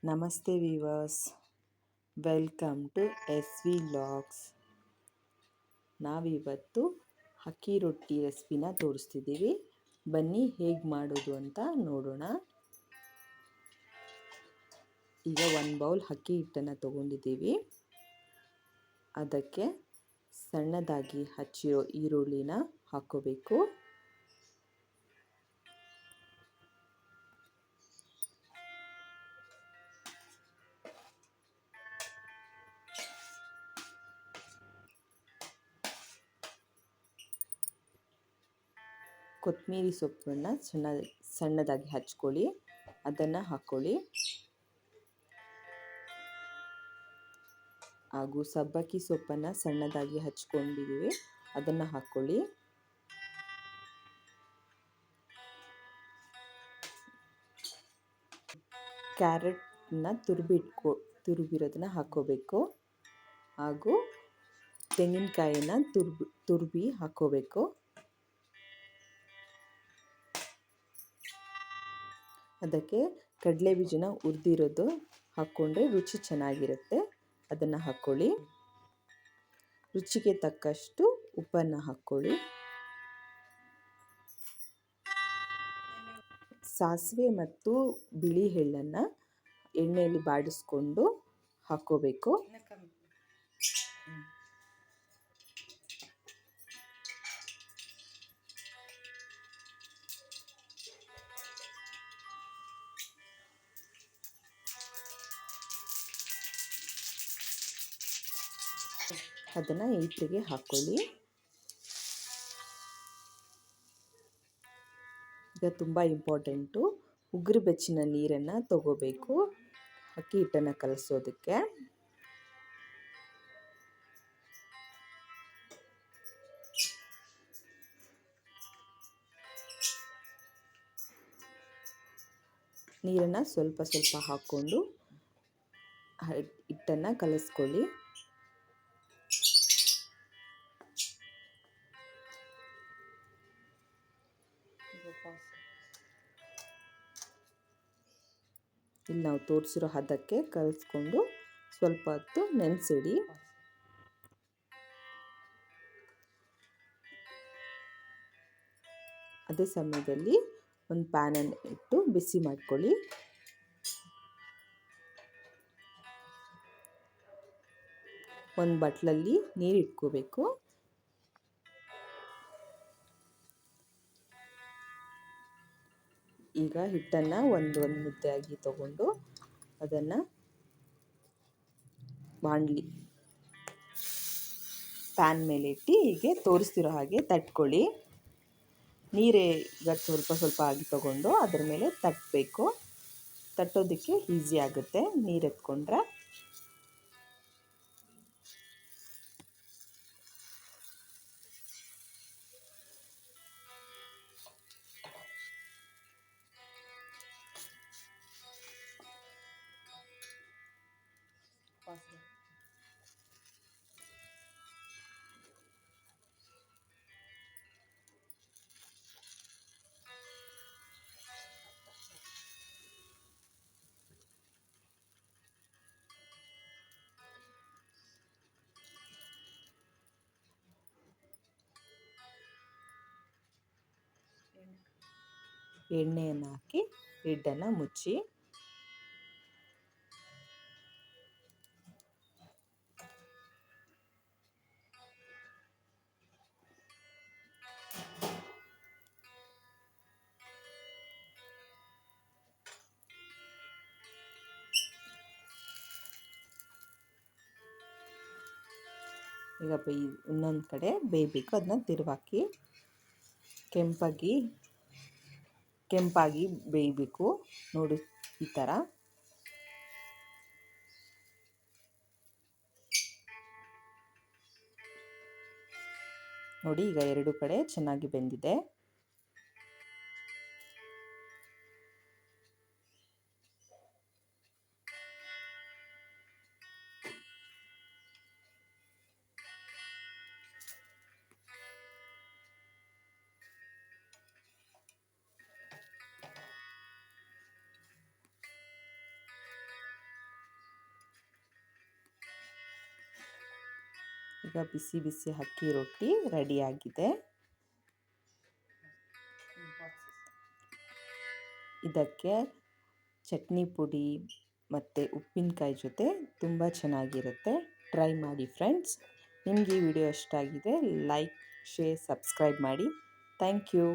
ನಮಸ್ತೆ viewers, welcome to S vlogs. ನಾವಿವತ್ತು ಅಕ್ಕಿ ರೊಟ್ಟಿ ರೆಸಿಪಿನ ತೋರಿಸ್ತಿದ್ದೀವಿ. ಬನ್ನಿ ಹೇಗೆ ಮಾಡೋದು ಅಂತ ನೋಡೋಣ. ಈಗ 1 ಬೌಲ್ ಅಕ್ಕಿ ಹಿಟ್ಟನ್ನು ತೊಗೊಂಡಿದ್ದೀವಿ. ಅದಕ್ಕೆ ಸಣ್ಣದಾಗಿ ಹಚ್ಚಿರೋ ಈರುಳ್ಳಿನ ಹಾಕ್ಕೋಬೇಕು. ಕೊತ್ತಂಬರಿ ಸೊಪ್ಪನ್ನು ಸಣ್ಣದಾಗಿ ಹಚ್ಕೊಳ್ಳಿ, ಅದನ್ನು ಹಾಕ್ಕೊಳ್ಳಿ. ಹಾಗೂ ಸಬ್ಬಕ್ಕಿ ಸೊಪ್ಪನ್ನು ಸಣ್ಣದಾಗಿ ಹಚ್ಕೊಂಡಿದ್ದೀವಿ, ಅದನ್ನು ಹಾಕ್ಕೊಳ್ಳಿ. ಕ್ಯಾರೆಟ್ನ ತುರಿಬಿರೋದನ್ನ ಹಾಕ್ಕೋಬೇಕು. ಹಾಗೂ ತೆಂಗಿನಕಾಯಿನ ತುರಿಬಿ ಹಾಕ್ಕೋಬೇಕು. ಅದಕ್ಕೆ ಕಡಲೆ ಬೀಜನ ಹುರಿದಿರೋದು ಹಾಕ್ಕೊಂಡ್ರೆ ರುಚಿ ಚೆನ್ನಾಗಿರುತ್ತೆ. ಅದನ್ನು ಹಾಕ್ಕೊಳ್ಳಿ. ರುಚಿಗೆ ತಕ್ಕಷ್ಟು ಉಪ್ಪನ್ನು ಹಾಕ್ಕೊಳ್ಳಿ. ಸಾಸಿವೆ ಮತ್ತು ಬಿಳಿ ಎಳ್ಳನ್ನು ಎಣ್ಣೆಯಲ್ಲಿ ಬಾಡಿಸ್ಕೊಂಡು ಹಾಕ್ಕೋಬೇಕು. ಅದನ್ನು ಹಿಟ್ಟಿಗೆ ಹಾಕ್ಕೊಳ್ಳಿ. ಈಗ ತುಂಬ ಇಂಪಾರ್ಟೆಂಟು, ಉಗುರು ಬೆಚ್ಚಿನ ನೀರನ್ನು ತಗೋಬೇಕು ಅಕ್ಕಿ ಹಿಟ್ಟನ್ನು ಕಲಸೋದಕ್ಕೆ. ನೀರನ್ನು ಸ್ವಲ್ಪ ಸ್ವಲ್ಪ ಹಾಕ್ಕೊಂಡು ಹಿಟ್ಟನ್ನು ಕಲಿಸ್ಕೊಳ್ಳಿ. ಇಲ್ಲಿ ನಾವು ತೋರಿಸಿರೋ ಹದಕ್ಕೆ ಕಲಿಸ್ಕೊಂಡು ಸ್ವಲ್ಪ ಹೊತ್ತು ನೆನೆಸಿಡಿ. ಅದೇ ಸಮಯದಲ್ಲಿ ಒಂದು ಪ್ಯಾನನ್ನು ಇಟ್ಟು ಬಿಸಿ ಮಾಡ್ಕೊಳ್ಳಿ. ಒಂದು ಬಟ್ಲಲ್ಲಿ ನೀರು ಇಟ್ಕೋಬೇಕು. ಈಗ ಹಿಟ್ಟನ್ನು ಒಂದು ಮುದ್ದೆಯಾಗಿ ತಗೊಂಡು ಅದನ್ನು ಪ್ಯಾನ್ ಮೇಲೆ ಇಟ್ಟು ಹೀಗೆ ತೋರಿಸ್ತಿರೋ ಹಾಗೆ ತಟ್ಕೊಳ್ಳಿ. ನೀರೇ ಈಗ ಸ್ವಲ್ಪ ಸ್ವಲ್ಪ ಆಗಿ ತಗೊಂಡು ಅದರ ಮೇಲೆ ತಟ್ಟಬೇಕು. ತಟ್ಟೋದಕ್ಕೆ ಈಸಿ ಆಗುತ್ತೆ ನೀರು ಎತ್ಕೊಂಡ್ರೆ. ಎಣ್ಣೆಯನ್ನು ಹಾಕಿ ಹಿಟ್ಟನ್ನು ಮುಚ್ಚಿ ಈಗ ಇನ್ನೊಂದು ಕಡೆ ಬೇಯಬೇಕು. ಅದನ್ನ ತಿರುವಾಕಿ ಕೆಂಪಾಗಿ ಬೇಯಬೇಕು. ನೋಡಿ ಈ ಥರ. ನೋಡಿ ಈಗ 2 ಕಡೆ ಚೆನ್ನಾಗಿ ಬೆಂದಿದೆ. ಈಗ ಬಿಸಿ ಬಿಸಿ ಅಕ್ಕಿ ರೊಟ್ಟಿ ರೆಡಿಯಾಗಿದೆ. ಇದಕ್ಕೆ ಚಟ್ನಿ ಪುಡಿ ಮತ್ತು ಉಪ್ಪಿನಕಾಯಿ ಜೊತೆ ತುಂಬ ಚೆನ್ನಾಗಿರುತ್ತೆ. ಟ್ರೈ ಮಾಡಿ ಫ್ರೆಂಡ್ಸ್. ನಿಮಗೆ ಈ ವಿಡಿಯೋ ಇಷ್ಟ ಆಗಿದೆ ಲೈಕ್, ಶೇರ್, ಸಬ್ಸ್ಕ್ರೈಬ್ ಮಾಡಿ. Thank you.